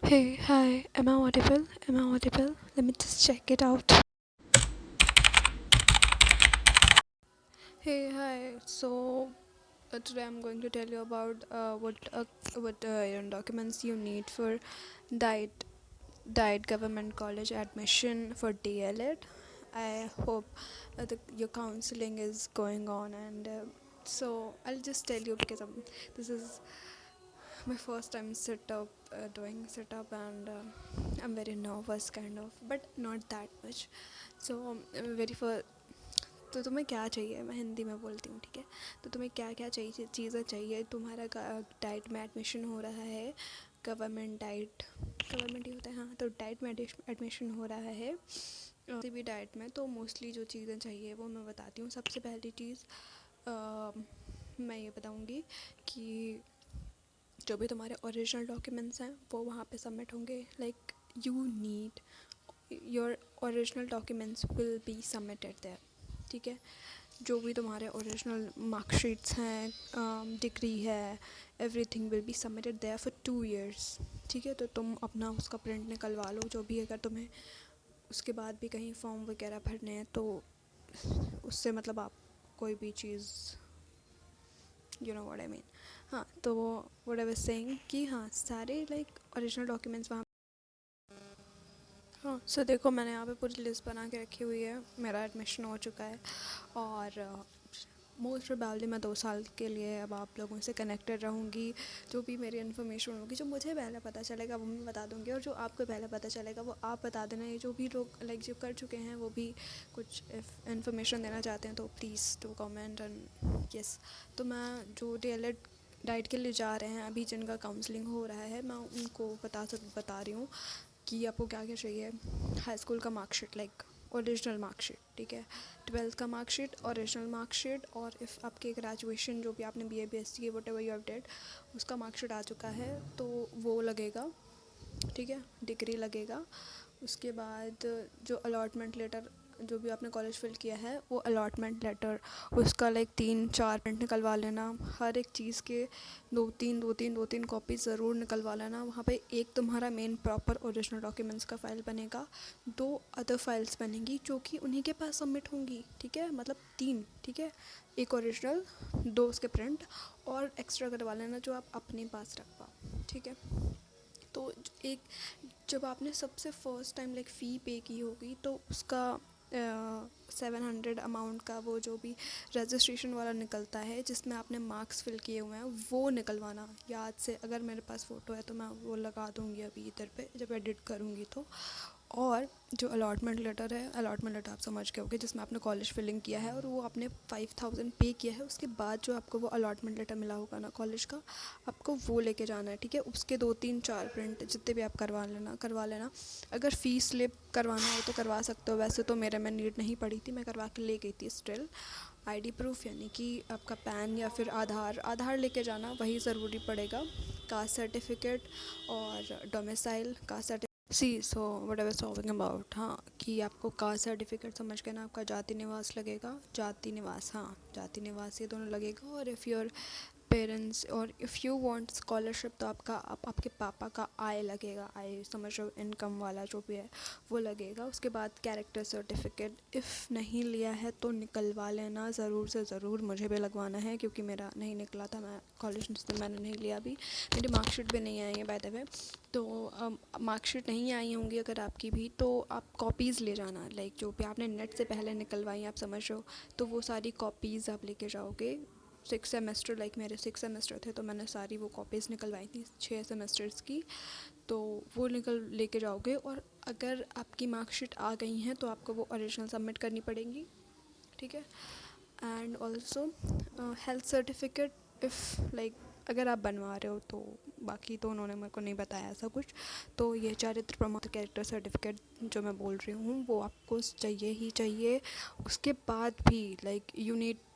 Hey, hi, am I audible? Am I audible? Let me just check it out. Hey, hi. Today I'm going to tell you about what documents you need for diet diet government college admission for DLED. I hope your counseling is going on, and so I'll just tell you because this is my first time doing sit up, and I'm very nervous kind of, but not that much. Very first, तो तुम्हें क्या चाहिए, मैं हिंदी में बोलती हूँ, ठीक है? तो तुम्हें क्या क्या चाहिए, चीज़ें चाहिए? तुम्हारा डाइट में एडमिशन हो रहा है, गवर्नमेंट ही होता है, हाँ, तो डाइट में एडमिशन हो रहा है किसी भी डाइट में। तो मोस्टली जो चीज़ें चाहिए वो मैं बताती हूँ। सबसे पहली चीज़ मैं ये बताऊँगी कि जो भी तुम्हारे ओरिजिनल डॉक्यूमेंट्स हैं वो वहाँ पे सबमिट होंगे। Like you need your original documents will be submitted there, ठीक है? जो भी तुम्हारे ओरिजिनल मार्कशीट्स हैं, डिग्री है, everything will be submitted there for 2 years, ठीक है? तो तुम अपना उसका प्रिंट निकलवा लो। जो भी, अगर तुम्हें उसके बाद भी कहीं फॉर्म वगैरह भरने हैं तो उससे मतलब आप कोई भी चीज़, you know what I mean. हाँ, तो वो व्हाट आई वाज सेइंग कि हाँ, सारे लाइक ओरिजिनल डॉक्यूमेंट्स वहाँ। हाँ, सो देखो, मैंने यहाँ पे पूरी लिस्ट बना के रखी हुई है। मेरा एडमिशन हो चुका है और मोस्ट प्रोबेबली मैं 2 साल के लिए अब आप लोगों से कनेक्टेड रहूँगी। जो भी मेरी इन्फॉर्मेशन होगी, जो मुझे पहले पता चलेगा वो मैं बता दूँगी, और जो आपको पहले पता चलेगा वो आप बता देना। ये जो भी लोग लाइक जो कर चुके हैं वो भी कुछ इन्फॉर्मेशन देना चाहते हैं तो please to comment and yes. तो मैं जो DLED डाइट के लिए जा रहे हैं अभी, जिनका काउंसलिंग हो रहा है, मैं उनको बता रही हूँ कि आपको क्या क्या चाहिए। हाई स्कूल का मार्कशीट, लाइक ओरिजिनल मार्कशीट, ठीक है? 12th का मार्कशीट, ओरिजिनल मार्कशीट, और इफ़ आपके ग्रेजुएशन जो भी आपने BA BSc की what ever you have dead, उसका मार्कशीट आ चुका है तो वो लगेगा, ठीक है? डिग्री लगेगा। उसके बाद जो अलॉटमेंट लेटर, जो भी आपने कॉलेज फिल किया है वो अलॉटमेंट लेटर, उसका लाइक 3-4 प्रिंट निकलवा लेना। हर एक चीज़ के दो तीन कॉपी ज़रूर निकलवा लेना। वहाँ पे एक तुम्हारा मेन प्रॉपर ओरिजिनल डॉक्यूमेंट्स का फ़ाइल बनेगा, 2 अदर फाइल्स बनेंगी जो कि उन्हीं के पास सबमिट होंगी, ठीक है? मतलब 3, ठीक है? एक ओरिजिनल, 2 उसके प्रिंट, और एक्स्ट्रा करवा लेना जो आप अपने पास रख पाओ, ठीक है? तो एक, जब आपने सबसे फर्स्ट टाइम लाइक फ़ी पे की होगी तो उसका 700 अमाउंट का वो जो भी रजिस्ट्रेशन वाला निकलता है जिसमें आपने मार्क्स फिल किए हुए हैं वो निकलवाना याद से। अगर मेरे पास फ़ोटो है तो मैं वो लगा दूँगी अभी इधर पे जब एडिट करूँगी तो। और जो अलॉटमेंट लेटर है, अलॉटमेंट लेटर आप समझ गए होगे, जिसमें आपने कॉलेज फिलिंग किया है और वो आपने 5000 पे किया है, उसके बाद जो आपको वो अलॉटमेंट लेटर मिला होगा ना कॉलेज का, आपको वो लेके जाना है, ठीक है? उसके 2-3-4 प्रिंट जितने भी आप करवा लेना। अगर फ़ीस स्लिप करवाना हो तो करवा सकते हो, वैसे तो मेरे में नीड नहीं पड़ी थी, मैं करवा के ले गई थी। स्टिल आईडी प्रूफ यानी कि आपका पैन या फिर आधार लेके जाना, वही ज़रूरी पड़ेगा। कास्ट सर्टिफिकेट और domicile caste certificate. So what I was talking about, हाँ, कि आपको कास्ट सर्टिफिकेट समझ के ना आपका जाति निवास लगेगा, जाति निवास, हाँ, जाति निवास, ये दोनों लगेगा। और इफ़ योर पेरेंट्स और इफ़ यू वांट स्कॉलरशिप तो आपके पापा का आय लगेगा, आय समझ लो, इनकम वाला जो भी है वो लगेगा। उसके बाद कैरेक्टर सर्टिफिकेट इफ़ नहीं लिया है तो निकलवा लेना, ज़रूर से ज़रूर। मुझे भी लगवाना है क्योंकि मेरा नहीं निकला था, मैं कॉलेज में मैंने नहीं लिया अभी। मेरी मार्कशीट भी नहीं आई है बाय द वे। तो मार्कशीट नहीं आई होंगी अगर आपकी भी, तो आप कॉपीज़ ले जाना, लाइक जो भी आपने नेट से पहले निकलवाई, आप समझ रहे हो, तो वो सारी कॉपीज़ आप लेके जाओगे। 6 सेमेस्टर, लाइक मेरे 6 सेमेस्टर थे तो मैंने सारी वो कॉपीज़ निकलवाई थी 6 सेमेस्टर्स की, तो वो लेके जाओगे। और अगर आपकी मार्कशीट आ गई हैं तो आपको वो ओरिजिनल सबमिट करनी पड़ेगी, ठीक है? And also health certificate, if like अगर आप बनवा रहे हो तो, बाकी तो उन्होंने मेरे को नहीं बताया ऐसा कुछ। तो ये चारित्र प्रमाण कैरेक्टर सर्टिफिकेट जो मैं बोल रही हूँ वो आपको चाहिए ही चाहिए। उसके बाद भी लाइक यू नीड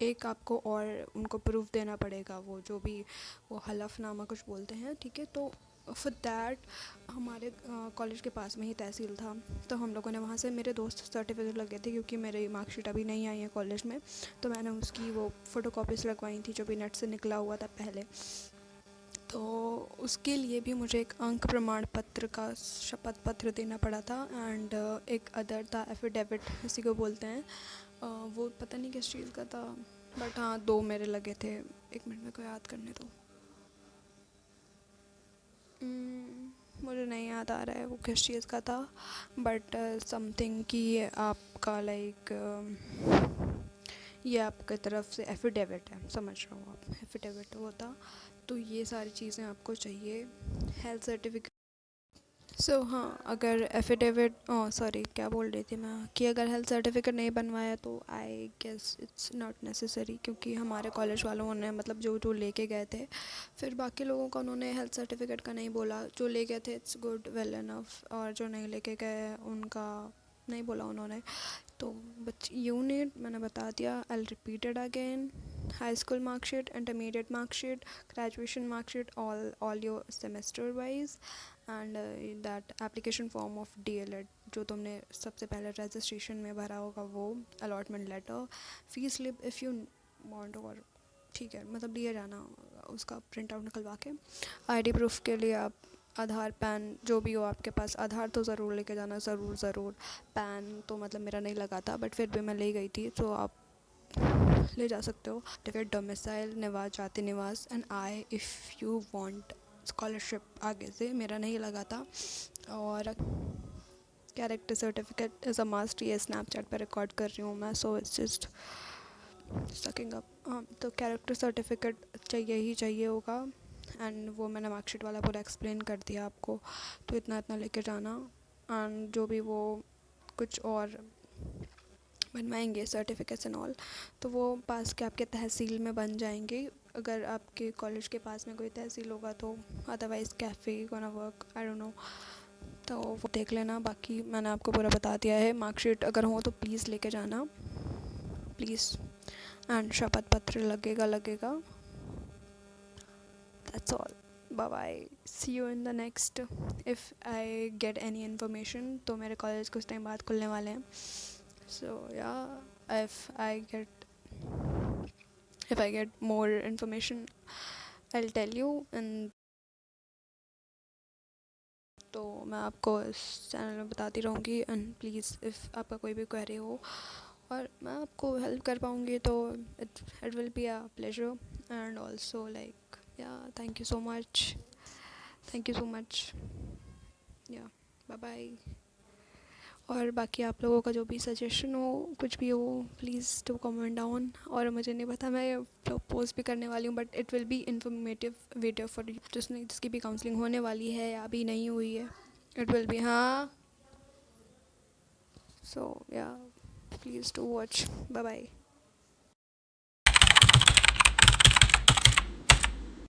एक आपको और उनको प्रूफ देना पड़ेगा, वो जो भी वो हलफनामा कुछ बोलते हैं, ठीक है? तो फॉर दैट हमारे कॉलेज के पास में ही तहसील था, तो हम लोगों ने वहाँ से, मेरे दोस्त सर्टिफिकेट लगे थे क्योंकि मेरी मार्कशीट अभी नहीं आई है कॉलेज में, तो मैंने उसकी वो फ़ोटो कॉपीज़ लगवाई थी जो भी नेट से निकला हुआ था पहले। तो उसके लिए भी मुझे एक अंक प्रमाण पत्र का शपथ पत्र देना पड़ा था एंड एक अदर था एफिडेविट इसी को बोलते हैं। वो पता नहीं किस चीज़ का था, बट हाँ 2 मेरे लगे थे। 1 मिनट मेरे को याद करने दो। मुझे नहीं याद आ रहा है वो किस चीज़ का था, बट समथिंग कि आपका लाइक ये आपकी तरफ से एफिडेविट है, समझ रहा हूँ आप, एफिडेविट वो था। तो ये सारी चीज़ें आपको चाहिए। हेल्थ सर्टिफिकेट, सो हाँ, अगर एफिडेविट सॉरी क्या बोल रही थी मैं, कि अगर हेल्थ सर्टिफिकेट नहीं बनवाया तो I guess it's not necessary, क्योंकि हमारे कॉलेज वालों ने मतलब जो जो लेके गए थे, फिर बाकी लोगों का उन्होंने हेल्थ सर्टिफिकेट का नहीं बोला। जो ले गए थे इट्स गुड वेल इनफ, और जो नहीं लेके गए उनका नहीं बोला उन्होंने। तो बच यूनिट मैंने बता दिया, I repeat it again. High school marksheet, intermediate marksheet, graduation marksheet, all your semester wise, and that application form of DLED जो तुमने सबसे पहले रजिस्ट्रेशन में भरा होगा, वो allotment letter, fees slip if you want, और ठीक है मतलब लिए जाना उसका प्रिंट आउट निकलवा के। ID प्रूफ के लिए आप आधार पैन जो भी हो आपके पास, आधार तो ज़रूर लेके जाना, ज़रूर। पैन तो मतलब मेरा नहीं लगा था, बट फिर भी मैं ले गई थी, तो आप ले जा सकते हो। सर्टिफिकेट, डोमिसाइल, निवास, जाति निवास, and I if you want scholarship आगे से, मेरा नहीं लगा था। और character certificate is a must, ये स्नैपचैट पर रिकॉर्ड कर रही हूँ मैं, so it's just sucking up. तो कैरेक्टर सर्टिफिकेट चाहिए ही चाहिए होगा, एंड वो मैंने मार्कशीट वाला पूरा एक्सप्लेन कर दिया आपको। तो इतना इतना लेके जाना, एंड जो भी वो कुछ और बनवाएंगे सर्टिफिकेट्स एंड ऑल, तो वो पास के आपके तहसील में बन जाएंगे, अगर आपके कॉलेज के पास में कोई तहसील होगा तो। Otherwise cafe gonna work, I don't know, तो वो देख लेना। बाकी मैंने आपको पूरा बता दिया है। मार्कशीट अगर हो तो प्लीज़ लेके जाना, प्लीज़। एंड शपथ पत्र लगेगा। That's all, bye bye, see you in the next. If I get any information, तो मेरे कॉलेज कुछ टाइम बाद खुलने वाले हैं, so yeah, if I get more information I'll tell you, and तो मैं आपको इस चैनल में बताती रहूँगी। एंड प्लीज़ इफ़ आपका कोई भी क्वेरी हो और मैं आपको हेल्प कर पाऊँगी तो it will be a pleasure, and also like या थैंक यू सो मच, या बाय बाय। और बाकी आप लोगों का जो भी सजेशन हो, कुछ भी हो, प्लीज़ डू कमेंट डाउन। और मुझे नहीं पता, मैं पोस्ट भी करने वाली हूँ, but it will be informative video for जिसकी भी काउंसलिंग होने वाली है या अभी नहीं हुई है, इट विल बी, हाँ। So yeah please do watch, bye bye.